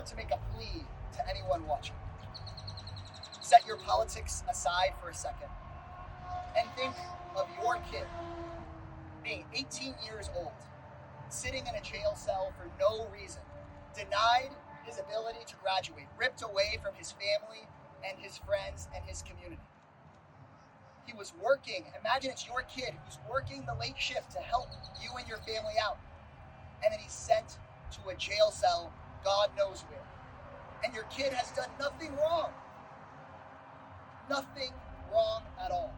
to make a plea to anyone watching. Set your politics aside for a second and think of your kid being 18 years old, sitting in a jail cell for no reason, denied his ability to graduate, ripped away from his family and his friends and his community. He was working. Imagine it's your kid who's working the late shift to help you and your family out. And then he's sent to a jail cell, God knows where. And your kid has done nothing wrong. Nothing wrong at all.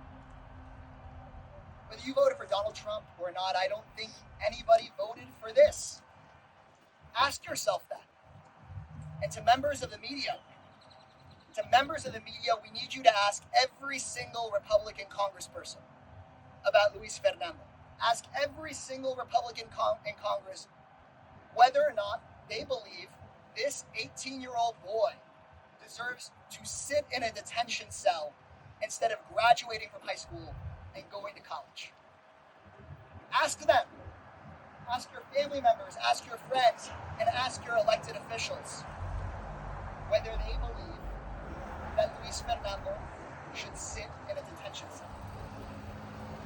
Whether you voted for Donald Trump or not, I don't think anybody voted for this. Ask yourself that. And to members of the media, we need you to ask every single Republican congressperson about Luis Fernando. Ask every single Republican in Congress whether or not they believe this 18-year-old boy deserves to sit in a detention cell instead of graduating from high school and going to college. Ask them. Ask your family members, ask your friends, and ask your elected officials whether they believe that Luis Fernando should sit in a detention cell.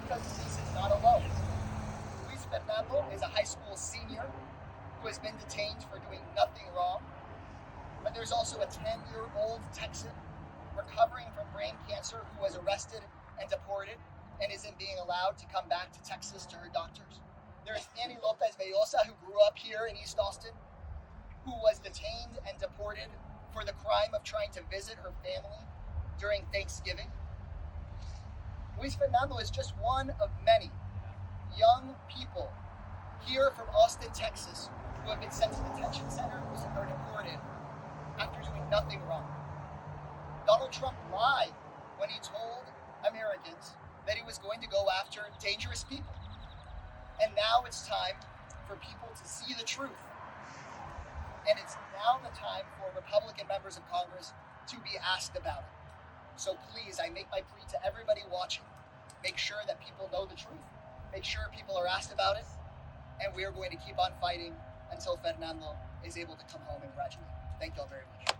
Because Luis is not alone. Luis Fernando is a high school senior who has been detained for doing nothing wrong. But there's also a 10-year-old Texan recovering from brain cancer who was arrested and deported and isn't being allowed to come back to Texas to her doctors. There's Annie Lopez Vellosa, who grew up here in East Austin, who was detained and deported for the crime of trying to visit her family during Thanksgiving. Luis Fernando is just one of many young people here from Austin, Texas, who have been sent to detention centers or deported after doing nothing wrong. Donald Trump lied when he told Americans that he was going to go after dangerous people. And now it's time for people to see the truth. And it's now the time for Republican members of Congress to be asked about it. So please, I make my plea to everybody watching. Make sure that people know the truth. Make sure people are asked about it. And we are going to keep on fighting until Fernando is able to come home and graduate. Thank you all very much.